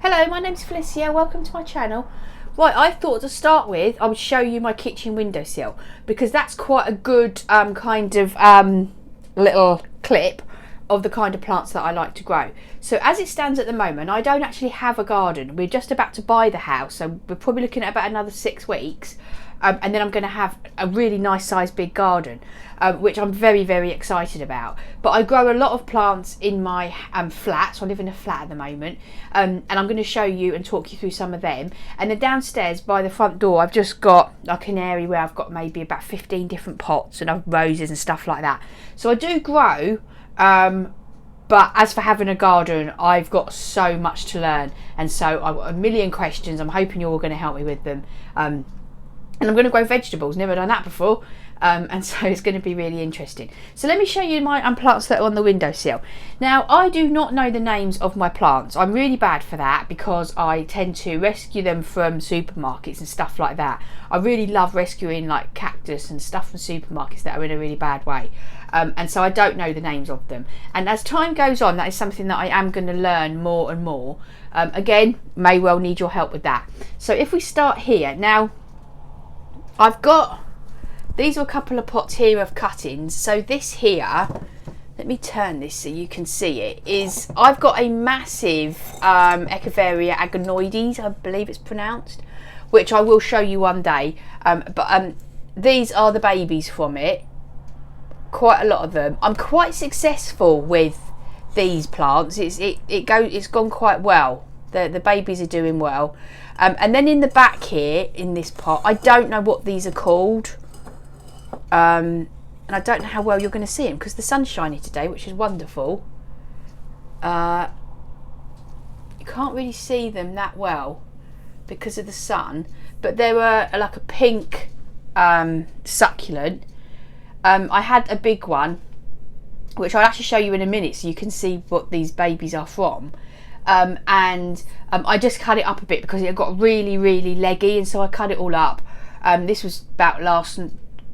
Hello, my name's Felicia, welcome to my channel. Right, I thought to start with I would show you my kitchen windowsill because that's quite a good little clip of the kind of plants that I like to grow. So as it stands at the moment, I don't actually have a garden. We're just about to buy the house, so we're probably looking at about another 6 weeks. And then I'm going to have a really nice sized big garden, which I'm very, very excited about. But I grow a lot of plants in my flat, so I live in a flat at the moment, and I'm going to show you and talk you through some of them. And then downstairs by the front door I've just got like an area where I've got maybe about 15 different pots and I've roses and stuff like that. So I do grow, but as for having a garden, I've got so much to learn, and so I've got a million questions. I'm hoping you're all going to help me with them. And I'm going to grow vegetables, never done that before, and so it's going to be really interesting. So let me show you my plants that are on the windowsill. Now, I do not know the names of my plants. I'm really bad for that because I tend to rescue them from supermarkets and stuff like that. I really love rescuing like cactus and stuff from supermarkets that are in a really bad way, and so I don't know the names of them. And as time goes on, that is something that I am going to learn more and more. Again, may well need your help with that. So if we start here now, I've got, these are a couple of pots here of cuttings. So this here, let me turn this so you can see it, is I've got a massive echeveria agavoides, I believe it's pronounced, which I will show you one day. But these are the babies from it, quite a lot of them. I'm quite successful with these plants. It's gone quite well. The babies are doing well. And then in the back here, in this pot, I don't know what these are called. And I don't know how well you're going to see them because the sun's shining today, which is wonderful. You can't really see them that well because of the sun. But they were like a pink succulent. I had a big one, which I'll actually show you in a minute so you can see what these babies are from. I just cut it up a bit because it got really, really leggy, and so I cut it all up. This was about last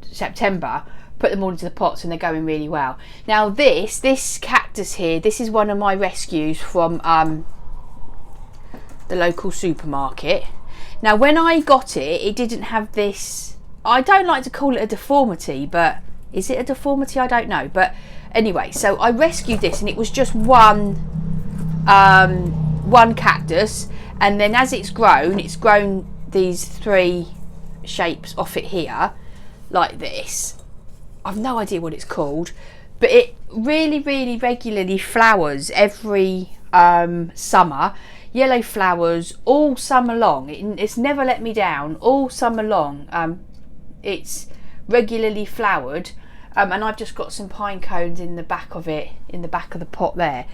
September. Put them all into the pots and they're going really well. Now this cactus here, this is one of my rescues from the local supermarket. Now when I got it, it didn't have this, I don't like to call it a deformity, but is it a deformity? I don't know. But anyway, so I rescued this and it was just one cactus, and then as it's grown these 3 shapes off it here like this. I've no idea what it's called, but it really, really regularly flowers every summer. Yellow flowers all summer long. It's never let me down all summer long. It's regularly flowered, and I've just got some pine cones in the back of it, in the back of the pot there.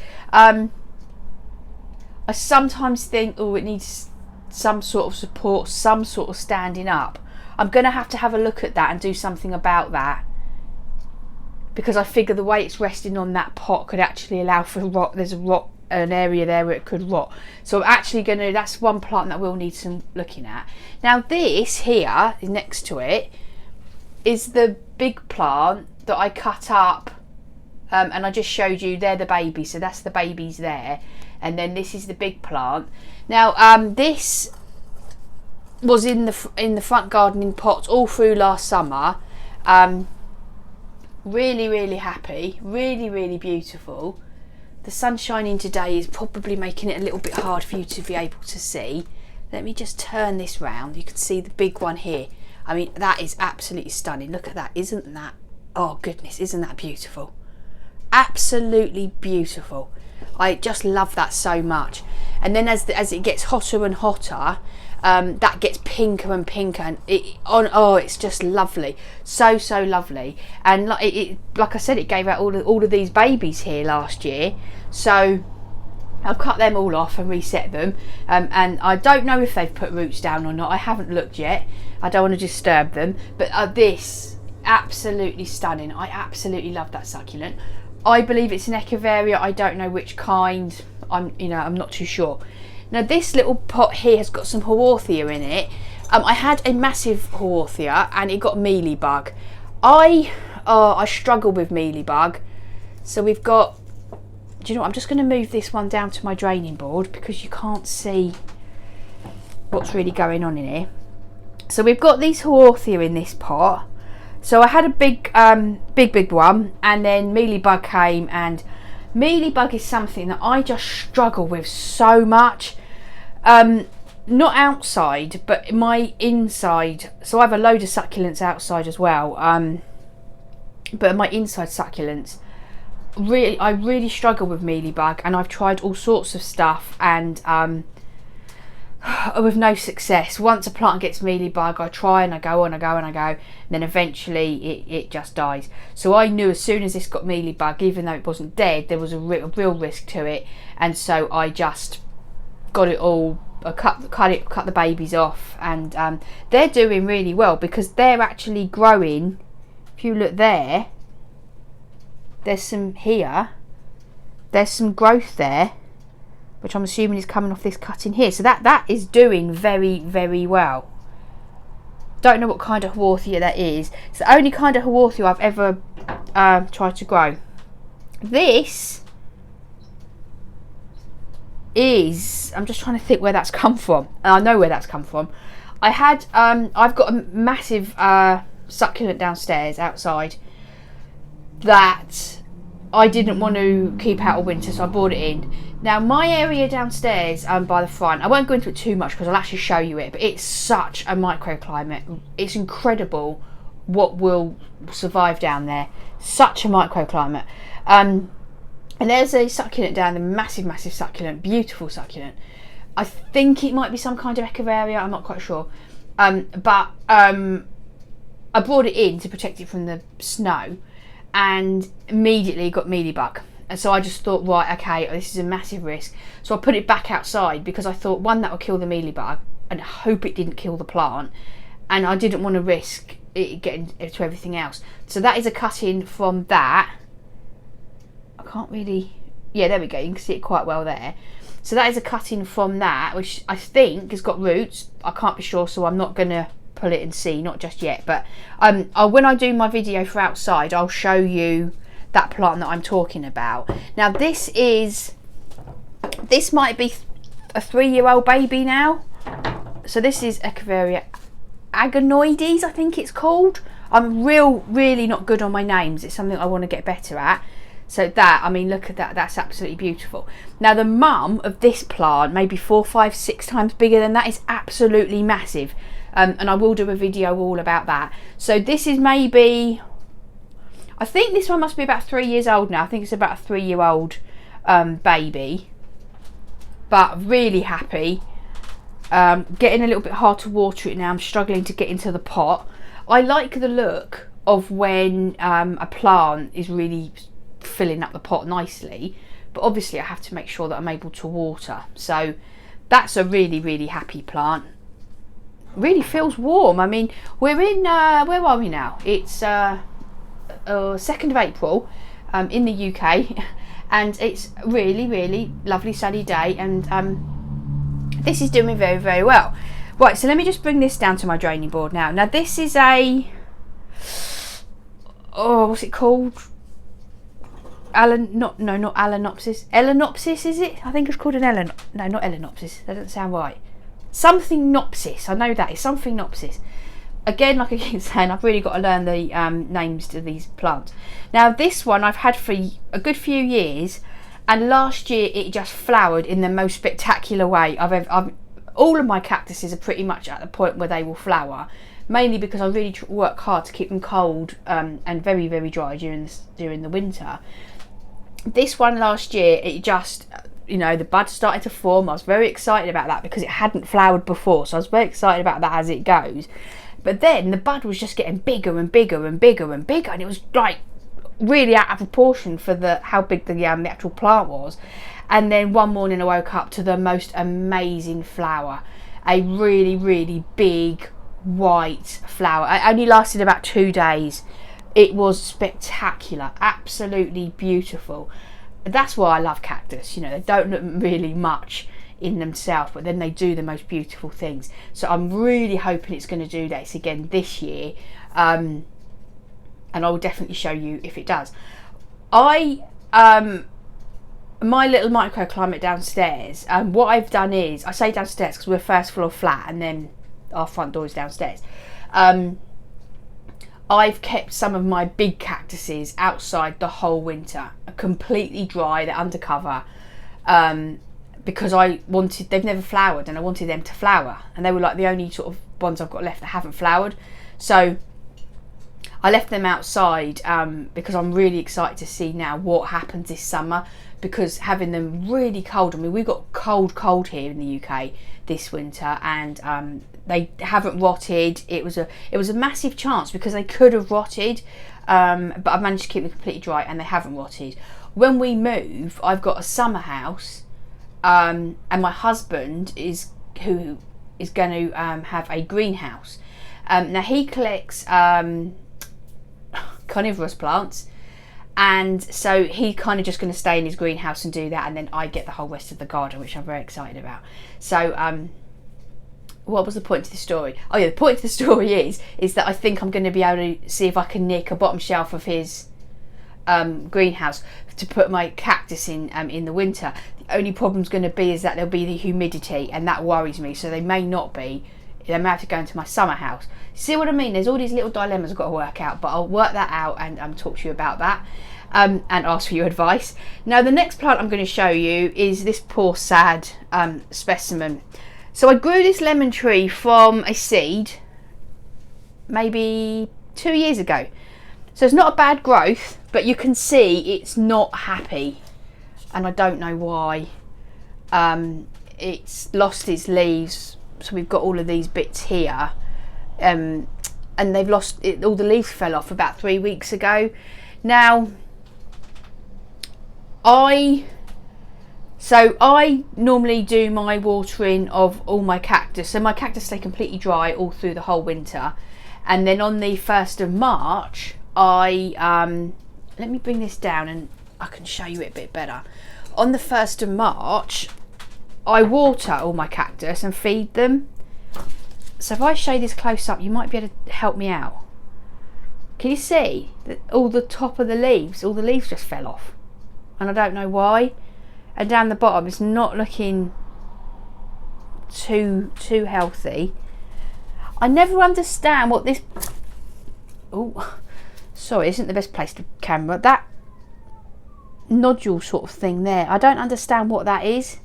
I sometimes think, oh, it needs some sort of support, some sort of standing up. I'm going to have a look at that and do something about that, because I figure the way it's resting on that pot could actually allow for rot. There's an area there where it could rot. So I'm actually going to, that's one plant that we'll need some looking at. Now this here, next to it, is the big plant that I cut up, and I just showed you, they're the babies, so that's the babies there. And then this is the big plant. Now this was in the front gardening pots all through last summer. Really, really happy, really, really beautiful. The sun shining today is probably making it a little bit hard for you to be able to see. Let me just turn this round. You can see the big one here. I mean, that is absolutely stunning. Look at that, isn't that? Oh goodness, isn't that beautiful? Absolutely beautiful. I just love that so much. And then as it gets hotter and hotter, that gets pinker and pinker, and it's just lovely, so lovely. And like I said, it gave out all of these babies here last year, so I've cut them all off and reset them, and I don't know if they've put roots down or not. I haven't looked yet. I don't want to disturb them, but this absolutely stunning. I absolutely love that succulent. I believe it's an echeveria. I don't know which kind. I'm not too sure. Now this little pot here has got some haworthia in it. I had a massive haworthia and it got mealybug. I struggle with mealybug. So we've got do you know what, I'm just going to move this one down to my draining board because you can't see what's really going on in here. So we've got these Haworthia in this pot. So I had a big one, and then mealybug came, and mealybug is something that I just struggle with so much. Not outside, but my inside. So I have a load of succulents outside as well. But my inside succulents, I really struggle with mealybug, and I've tried all sorts of stuff, and with no success. Once a plant gets mealybug, I try and I go and then eventually it just dies. So I knew as soon as this got mealybug, even though it wasn't dead, there was a real risk to it, and so I just got it all, cut the babies off, and they're doing really well because they're actually growing. If you look there, there's some here, there's some growth there, which I'm assuming is coming off this cutting here. So that is doing very, very well. Don't know what kind of Haworthia that is. It's the only kind of Haworthia I've ever tried to grow. This is, I'm just trying to think where that's come from. And I know where that's come from. I had, I've got a massive succulent downstairs outside that I didn't want to keep out of winter, so I brought it in. Now my area downstairs by the front, I won't go into it too much because I'll actually show you it, but it's such a microclimate. It's incredible what will survive down there. Such a microclimate. And there's a succulent down there, massive succulent, beautiful succulent. I think it might be some kind of echeveria, I'm not quite sure. But I brought it in to protect it from the snow, and immediately got mealybug. And so I just thought, right, okay, this is a massive risk. So I put it back outside because I thought, one, that would kill the mealybug, and hope it didn't kill the plant. And I didn't want to risk it getting to everything else. So that is a cutting from that. I can't really, yeah, there we go. You can see it quite well there. So that is a cutting from that, which I think has got roots. I can't be sure, so I'm not going to pull it and see, not just yet. But when I do my video for outside, I'll show you that plant that I'm talking about. Now this might be a 3-year-old baby now. So this is echeveria agavoides, I think it's called. I'm really not good on my names. It's something I want to get better at. So that, I mean, look at that, that's absolutely beautiful. Now the mum of this plant, maybe 4, 5, 6 times bigger than that, is absolutely massive. And I will do a video all about that. So this is maybe, I think this one must be about 3 years old now. I think it's about a 3-year-old baby. But really happy. Getting a little bit hard to water it now. I'm struggling to get into the pot. I like the look of when a plant is really filling up the pot nicely. But obviously I have to make sure that I'm able to water. So that's a really happy plant. Really feels warm. I mean, we're in, where are we now? It's 2nd of April in the UK, and it's really lovely sunny day, and this is doing very well. Right, so let me just bring this down to my draining board now. Now this is a, what's it called? Not Alenopsis. Elenopsis, is it? I think it's called an no, not Elenopsis. That doesn't sound right. Something nopsis. I know that is something nopsis. Again, like I keep saying, I've really got to learn the names to these plants. Now this one I've had for a good few years, and last year it just flowered in the most spectacular way all of my cactuses are pretty much at the point where they will flower, mainly because I really work hard to keep them cold and very dry during the winter. This one last year, it just, you know, the buds started to form. I was very excited about that because it hadn't flowered before, so I was very excited about that as it goes. But then the bud was just getting bigger and bigger, and it was like really out of proportion for how big the actual plant was. And then one morning I woke up to the most amazing flower, a really big white flower. It only lasted about 2 days. It was spectacular, absolutely beautiful. That's why I love cactus. You know, they don't look really much in themselves, but then they do the most beautiful things. So I'm really hoping it's going to do this again this year, and I will definitely show you if it does. I my little microclimate downstairs, what I've done is, I say downstairs because we're first floor flat and then our front door is downstairs. I've kept some of my big cactuses outside the whole winter, completely dry, they're undercover, because they've never flowered and I wanted them to flower, and they were like the only sort of ones I've got left that haven't flowered. So I left them outside because I'm really excited to see now what happens this summer, because having them really cold, I mean we got cold here in the UK this winter, and they haven't rotted. It was a massive chance because they could have rotted, but I've managed to keep them completely dry and they haven't rotted. When we move, I've got a summer house, and my husband is going to have a greenhouse. Now he collects carnivorous plants, and so he's kind of just going to stay in his greenhouse and do that, and then I get the whole rest of the garden, which I'm very excited about. So what was the point to the story? Oh yeah, the point to the story is that I think I'm going to be able to see if I can nick a bottom shelf of his greenhouse to put my cactus in the winter. The only problem's going to be is that there'll be the humidity, and that worries me, so they may not be. They may have to go into my summer house. See what I mean? There's all these little dilemmas I've got to work out, but I'll work that out and talk to you about that, and ask for your advice. Now the next plant I'm going to show you is this poor sad specimen. So I grew this lemon tree from a seed maybe 2 years ago. So it's not a bad growth, but you can see it's not happy, and I don't know why. It's lost its leaves, so we've got all of these bits here, and they've lost it, all the leaves fell off about 3 weeks ago. Now I normally do my watering of all my cactus, so my cactus stay completely dry all through the whole winter, and then on the 1st of March I let me bring this down and I can show you it a bit better. On the 1st of March I water all my cactus and feed them. So if I show you this close up, you might be able to help me out. Can you see that all the top of the leaves, all the leaves just fell off, and I don't know why. And down the bottom it's not looking too healthy. I never understand what this, oh sorry, isn't the best place to camera, that nodule sort of thing there, I don't understand what that is.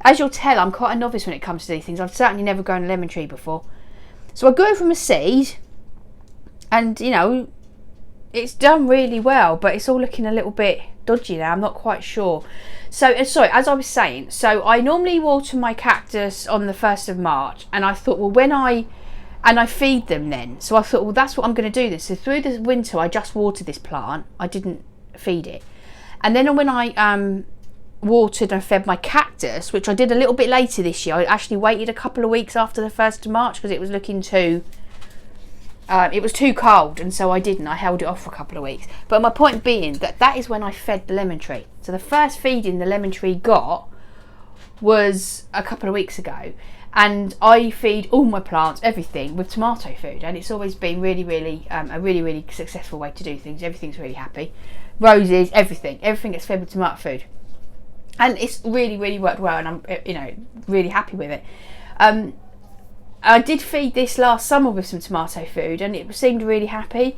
As you'll tell, I'm quite a novice when it comes to these things. I've certainly never grown a lemon tree before. So I grew it from a seed, and you know, it's done really well, but it's all looking a little bit dodgy now. I'm not quite sure. So sorry, as I was saying, so I normally water my cactus on the 1st of March, and I thought, well, I feed them then. So I thought, well, that's what I'm going to do this. So through the winter I just watered this plant, I didn't feed it, and then when I watered and fed my cactus, which I did a little bit later this year, I actually waited a couple of weeks after the 1st of March because it was looking too it was too cold, and so I didn't. I held it off for a couple of weeks. But my point being that is when I fed the lemon tree. So the first feeding the lemon tree got was a couple of weeks ago, and I feed all my plants, everything, with tomato food, and it's always been really a really successful way to do things. Everything's really happy. Roses, everything gets fed with tomato food, and it's really worked well, and I'm really happy with it. I did feed this last summer with some tomato food, and it seemed really happy,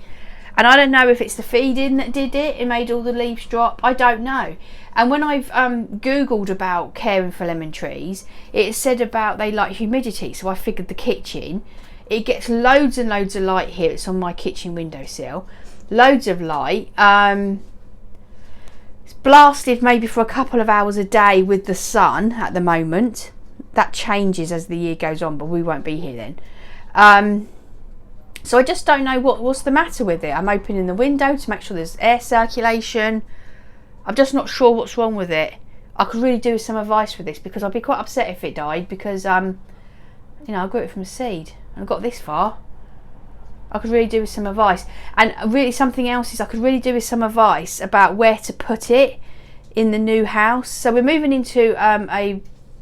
and I don't know if it's the feeding that did it, it made all the leaves drop, I don't know. And when I've googled about caring for lemon trees, it said about they like humidity, so I figured the kitchen, it gets loads and loads of light here. It's on my kitchen windowsill, loads of light. It's blasted maybe for a couple of hours a day with the sun at the moment. That changes as the year goes on, but we won't be here then. So I just don't know what's the matter with it. I'm opening the window to make sure there's air circulation. I'm just not sure what's wrong with it. I could really do with some advice for this, because I'd be quite upset if it died, because I grew it from a seed and I got this far. I could really do with some advice, and really something else is I could really do with some advice about where to put it in the new house. So we're moving into a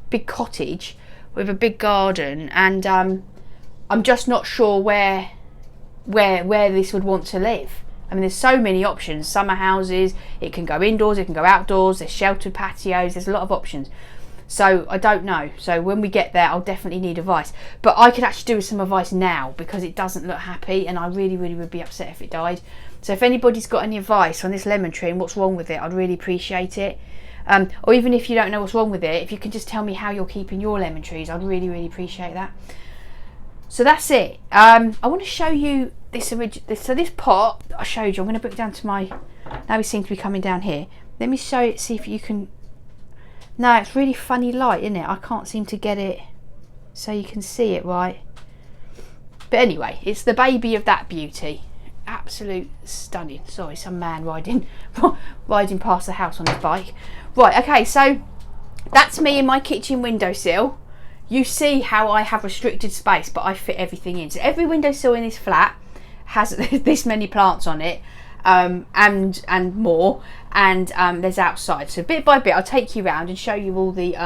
big cottage with a big garden, and I'm just not sure where this would want to live. I mean, there's so many options. Summer houses, it can go indoors, it can go outdoors, there's sheltered patios, there's a lot of options. So I don't know. So when we get there, I'll definitely need advice. But I could actually do with some advice now because it doesn't look happy, and I really, really would be upset if it died. So if anybody's got any advice on this lemon tree and what's wrong with it, I'd really appreciate it. Or even if you don't know what's wrong with it, if you can just tell me how you're keeping your lemon trees, I'd really, really appreciate that. So that's it. I want to show you this so this pot that I showed you, I'm going to put it down to my, now we seem to be coming down here. Let me show it, see if you can, no, it's really funny light, isn't it? I can't seem to get it so you can see it right. But anyway, it's the baby of that beauty. Absolute stunning. Sorry, some man riding past the house on his bike. Right, okay, so that's me in my kitchen windowsill. You see how I have restricted space, but I fit everything in. So every windowsill in this flat has this many plants on it, and more. And there's outside. So bit by bit, I'll take you around and show you all the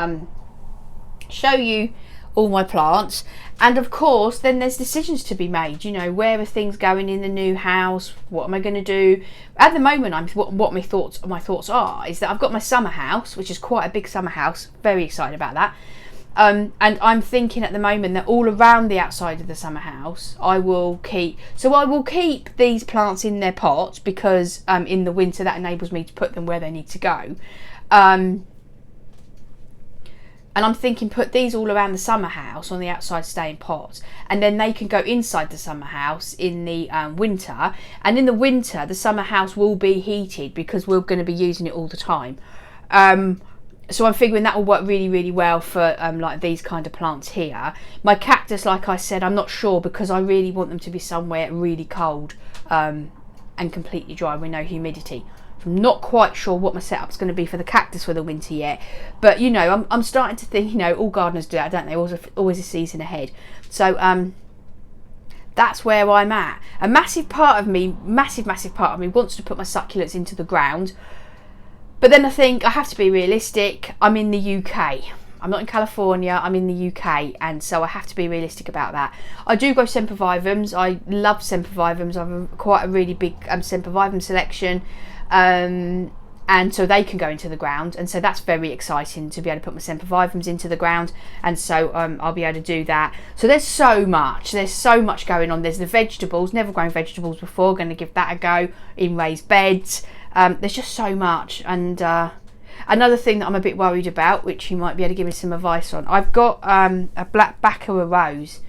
all my plants. And of course, then there's decisions to be made. You know, where are things going in the new house? What am I going to do? At the moment, what my thoughts are is that I've got my summer house, which is quite a big summer house. Very excited about that. And I'm thinking at the moment that all around the outside of the summer house, I will keep these plants in their pots because in the winter that enables me to put them where they need to go. And I'm thinking put these all around the summer house on the outside, stay in pots, and then they can go inside the summer house in the winter. And in the winter, the summer house will be heated because we're going to be using it all the time. So I'm figuring that will work really, really well for like these kind of plants here. My cactus, like I said, I'm not sure because I really want them to be somewhere really cold and completely dry with no humidity. I'm not quite sure what my setup's going to be for the cactus for the winter yet, but you know, I'm starting to think, you know, all gardeners do that, don't they? Always a season ahead. So that's where I'm at. A massive part of me wants to put my succulents into the ground, but then I think I have to be realistic. I'm in the UK. I'm not in California, I'm in the UK, and so I have to be realistic about that. I do grow sempervivums. I love sempervivums. I have quite a really big sempervivum selection. And so they can go into the ground, and so that's very exciting to be able to put my sempervivums into the ground, and so I'll be able to do that. So there's so much going on. There's the vegetables, never grown vegetables before, going to give that a go in raised beds. There's just so much. And another thing that I'm a bit worried about, which you might be able to give me some advice on, I've got a black Baccarat rose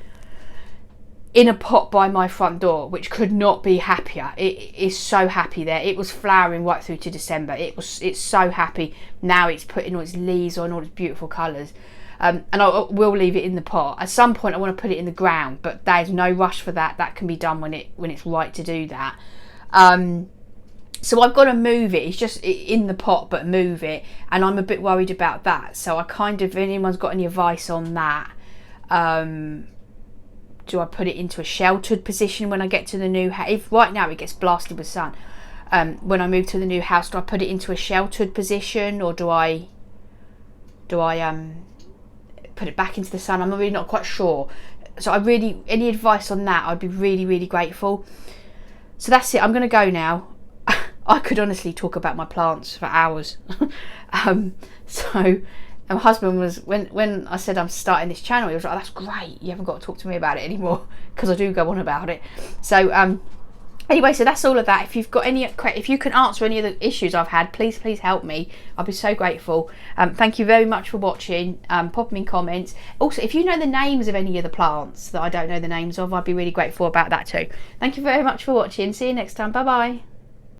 in a pot by my front door, which could not be happier. It is so happy there. It was flowering right through to December. It's so happy. Now it's putting all its leaves on, all its beautiful colours. And I will leave it in the pot. At some point I want to put it in the ground, but there's no rush for that. That can be done when it's right to do that. So I've got to move it. It's just in the pot, but move it. And I'm a bit worried about that. So I kind of, if anyone's got any advice on that, do I put it into a sheltered position when I get to the new house? If right now it gets blasted with sun, when I move to the new house, do I put it into a sheltered position, or do I put it back into the sun? I'm really not quite sure. So any advice on that, I'd be really, really grateful. So that's it. I'm going to go now. I could honestly talk about my plants for hours. And my husband was, when I said I'm starting this channel, he was like, oh, that's great, you haven't got to talk to me about it anymore, because I do go on about it. So anyway, so that's all of that. If you can answer any of the issues I've had, please help me. I'll be so grateful. Thank you very much for watching. Pop them in comments. Also, if you know the names of any of the plants that I don't know the names of, I'd be really grateful about that too. Thank you very much for watching. See you next time. Bye bye.